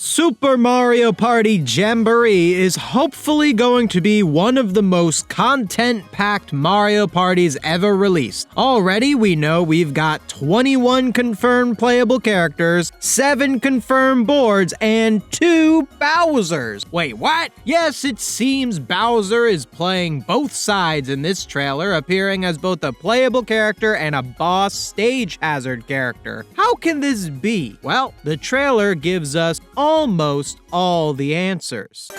Super Mario Party Jamboree is hopefully going to be one of the most content-packed Mario Parties ever released. Already, we know we've got 21 confirmed playable characters, 7 confirmed boards, and 2 Bowsers. Wait, what? Yes, it seems Bowser is playing both sides in this trailer, appearing as both a playable character and a boss stage hazard character. How can this be? Well, the trailer gives us almost all the answers.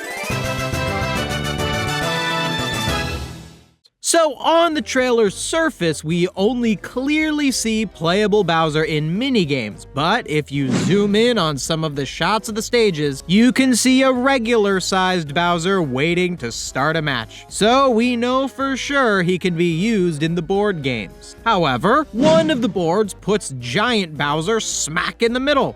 So on the trailer's surface, we only clearly see playable Bowser in minigames, but if you zoom in on some of the shots of the stages, you can see a regular-sized Bowser waiting to start a match. So we know for sure he can be used in the board games. However, one of the boards puts giant Bowser smack in the middle.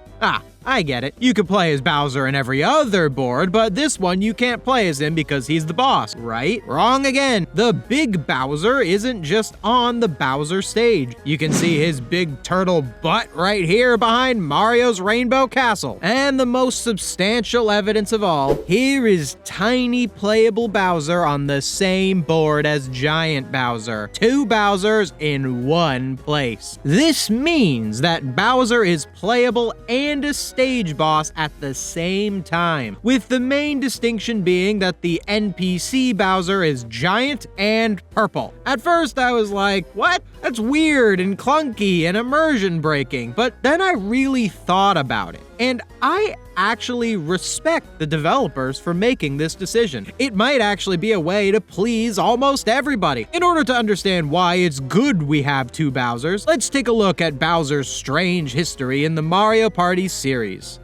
I get it. You could play as Bowser in every other board, but this one you can't play as him because he's the boss, right? Wrong again. The big Bowser isn't just on the Bowser stage. You can see his big turtle butt right here behind Mario's Rainbow Castle. And the most substantial evidence of all, here is tiny playable Bowser on the same board as giant Bowser. 2 Bowsers in one place. This means that Bowser is playable and a stage boss at the same time, with the main distinction being that the NPC Bowser is giant and purple. At first I was like, what? That's weird and clunky and immersion breaking, but then I really thought about it, and I actually respect the developers for making this decision. It might actually be a way to please almost everybody. In order to understand why it's good we have 2 Bowsers, let's take a look at Bowser's strange history in the Mario Party series.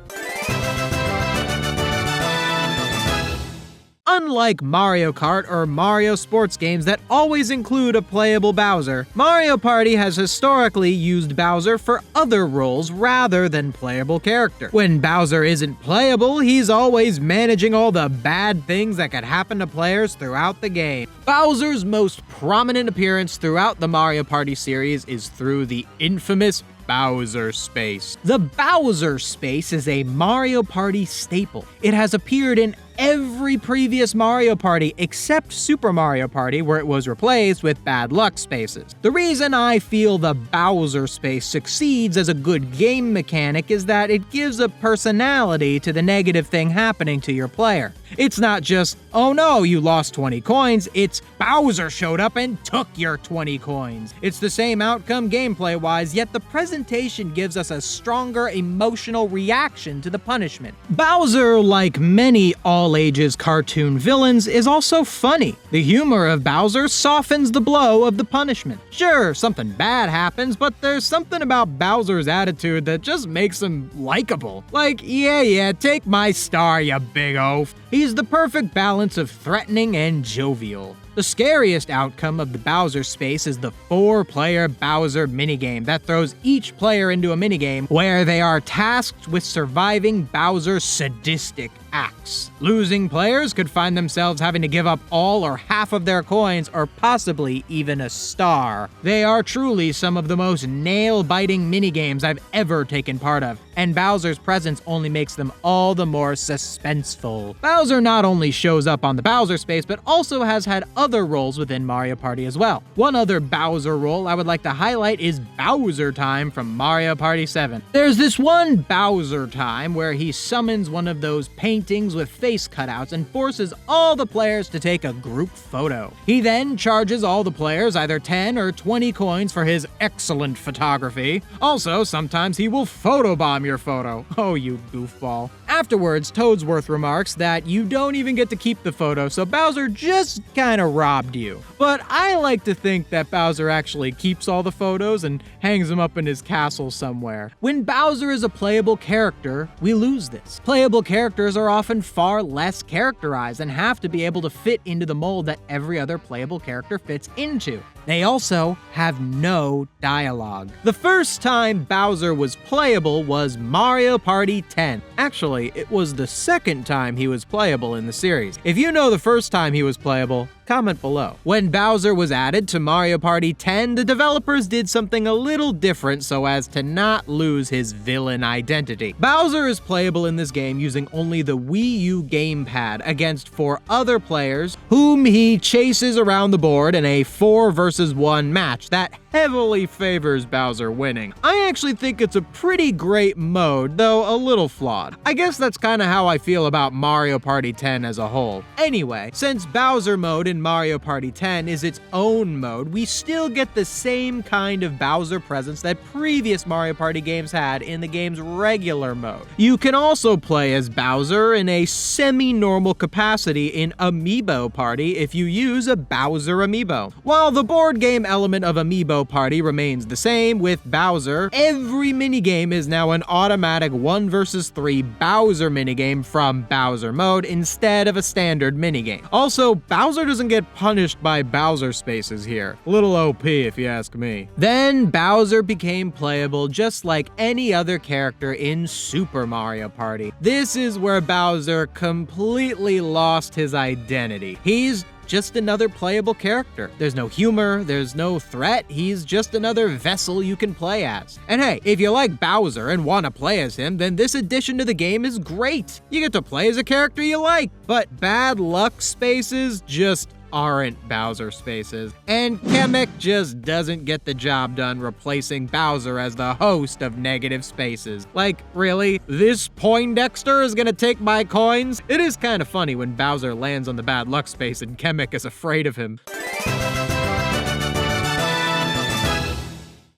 Unlike Mario Kart or Mario sports games that always include a playable Bowser, Mario Party has historically used Bowser for other roles rather than playable character. When Bowser isn't playable, he's always managing all the bad things that could happen to players throughout the game. Bowser's most prominent appearance throughout the Mario Party series is through the infamous Bowser Space. The Bowser Space is a Mario Party staple. It has appeared in every previous Mario Party except Super Mario Party, where it was replaced with Bad Luck Spaces. The reason I feel the Bowser Space succeeds as a good game mechanic is that it gives a personality to the negative thing happening to your player. It's not just, oh no, you lost 20 coins, it's Bowser showed up and took your 20 coins. It's the same outcome gameplay-wise, yet the presentation gives us a stronger emotional reaction to the punishment. Bowser, like many all-ages cartoon villains, is also funny. The humor of Bowser softens the blow of the punishment. Sure, something bad happens, but there's something about Bowser's attitude that just makes him likable. Like, yeah, take my star, you big oaf. He's the perfect balance of threatening and jovial. The scariest outcome of the Bowser Space is the 4-player Bowser minigame that throws each player into a minigame where they are tasked with surviving Bowser's sadistic acts. Losing players could find themselves having to give up all or half of their coins or possibly even a star. They are truly some of the most nail-biting minigames I've ever taken part of, and Bowser's presence only makes them all the more suspenseful. Bowser not only shows up on the Bowser Space, but also has had other roles within Mario Party as well. One other Bowser role I would like to highlight is Bowser Time from Mario Party 7. There's this one Bowser Time where he summons one of those paintings with face cutouts and forces all the players to take a group photo. He then charges all the players either 10 or 20 coins for his excellent photography. Also, sometimes he will photobomb your photo. Oh, you goofball. Afterwards, Toadsworth remarks that you don't even get to keep the photo, so Bowser just kinda robbed you. But I like to think that Bowser actually keeps all the photos and hangs them up in his castle somewhere. When Bowser is a playable character, we lose this. Playable characters are often far less characterized and have to be able to fit into the mold that every other playable character fits into. They also have no dialogue. The first time Bowser was playable was Mario Party 10. Actually, it was the second time he was playable in the series. If you know the first time he was playable, Comment below. When Bowser was added to Mario Party 10, the developers did something a little different so as to not lose his villain identity. Bowser is playable in this game using only the Wii U gamepad against 4 other players whom he chases around the board in a 4 versus 1 match that heavily favors Bowser winning. I actually think it's a pretty great mode, though a little flawed. I guess that's kind of how I feel about Mario Party 10 as a whole. Anyway, since Bowser mode in Mario Party 10 is its own mode, we still get the same kind of Bowser presence that previous Mario Party games had in the game's regular mode. You can also play as Bowser in a semi-normal capacity in Amiibo Party if you use a Bowser amiibo. While the board game element of Amiibo Party remains the same with Bowser, every minigame is now an automatic 1 versus 3 Bowser minigame from Bowser mode instead of a standard minigame. Also, Bowser doesn't get punished by Bowser spaces here. A little OP if you ask me. Then Bowser became playable just like any other character in Super Mario Party. This is where Bowser completely lost his identity. He's just another playable character. There's no humor, there's no threat, he's just another vessel you can play as. And hey, if you like Bowser and want to play as him, then this addition to the game is great. You get to play as a character you like. But Bad Luck spaces just aren't Bowser spaces. And Kamek just doesn't get the job done replacing Bowser as the host of negative spaces. Like, really? This Poindexter is gonna take my coins? It is kind of funny when Bowser lands on the Bad Luck space and Kamek is afraid of him.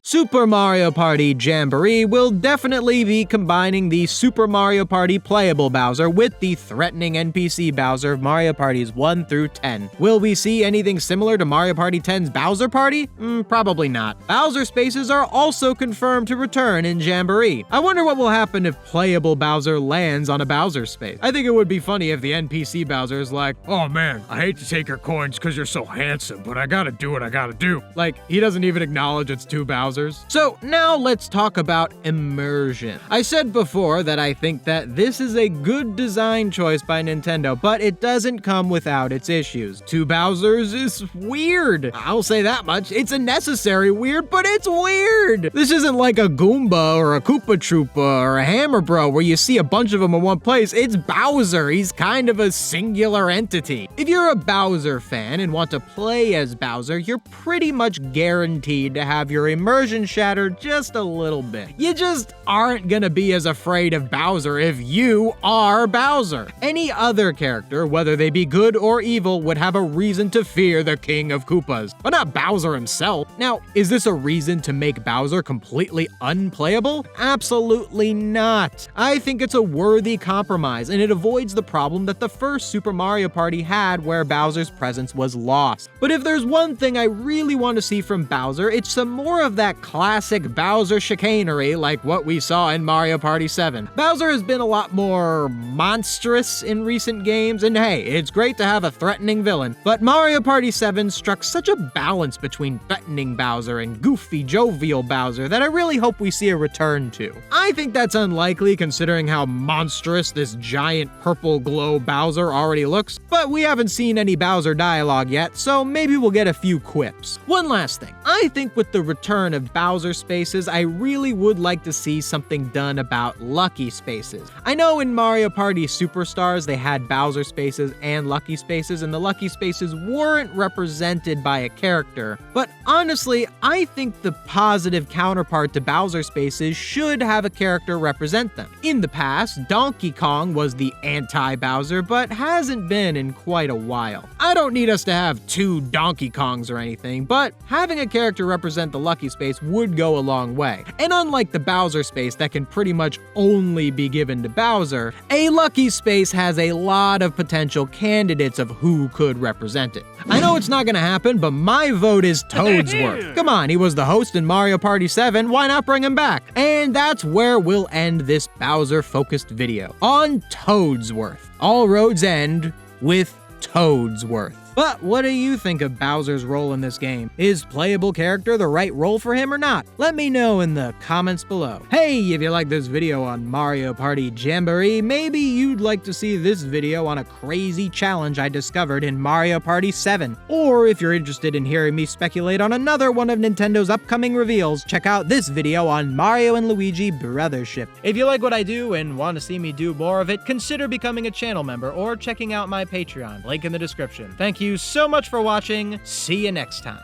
Super Mario Party Jamboree will definitely be combining the Super Mario Party playable Bowser with the threatening NPC Bowser of Mario Parties 1 through 10. Will we see anything similar to Mario Party 10's Bowser Party? Probably not. Bowser spaces are also confirmed to return in Jamboree. I wonder what will happen if playable Bowser lands on a Bowser space. I think it would be funny if the NPC Bowser is like, "Oh man, I hate to take your coins because you're so handsome, but I gotta do what I gotta do." Like, he doesn't even acknowledge it's 2 Bowsers. So now let's talk about immersion. I said before that I think that this is a good design choice by Nintendo, but it doesn't come without its issues. 2 Bowsers is weird. I'll say that much. It's a necessary weird, but it's weird. This isn't like a Goomba or a Koopa Troopa or a Hammer Bro where you see a bunch of them in one place. It's Bowser. He's kind of a singular entity. If you're a Bowser fan and want to play as Bowser, you're pretty much guaranteed to have your immersion shattered just a little bit. You just aren't gonna be as afraid of Bowser if you are Bowser. Any other character, whether they be good or evil, would have a reason to fear the King of Koopas, but not Bowser himself. Now, is this a reason to make Bowser completely unplayable? Absolutely not. I think it's a worthy compromise, and it avoids the problem that the first Super Mario Party had where Bowser's presence was lost. But if there's one thing I really want to see from Bowser, it's some more of that classic Bowser chicanery like what we saw in Mario Party 7. Bowser has been a lot more monstrous in recent games, and hey, it's great to have a threatening villain, but Mario Party 7 struck such a balance between threatening Bowser and goofy, jovial Bowser that I really hope we see a return to. I think that's unlikely considering how monstrous this giant purple glow Bowser already looks, but we haven't seen any Bowser dialogue yet, so maybe we'll get a few quips. One last thing. I think with the return of Bowser spaces, I really would like to see something done about Lucky spaces. I know in Mario Party Superstars they had Bowser spaces and Lucky spaces, and the Lucky spaces weren't represented by a character, but honestly, I think the positive counterpart to Bowser spaces should have a character represent them. In the past, Donkey Kong was the anti-Bowser, but hasn't been in quite a while. I don't need us to have 2 Donkey Kongs or anything, but having a character represent the Lucky space would go a long way. And unlike the Bowser space that can pretty much only be given to Bowser, a Lucky space has a lot of potential candidates of who could represent it. I know it's not gonna happen, but my vote is Toadsworth. Come on, he was the host in Mario Party 7, why not bring him back? And that's where we'll end this Bowser-focused video, on Toadsworth. All roads end with Toadsworth. But what do you think of Bowser's role in this game? Is playable character the right role for him or not? Let me know in the comments below. Hey, if you like this video on Mario Party Jamboree, maybe you'd like to see this video on a crazy challenge I discovered in Mario Party 7. Or if you're interested in hearing me speculate on another one of Nintendo's upcoming reveals, check out this video on Mario and Luigi Brothership. If you like what I do and want to see me do more of it, consider becoming a channel member or checking out my Patreon, link in the description. Thank you so much for watching. See you next time.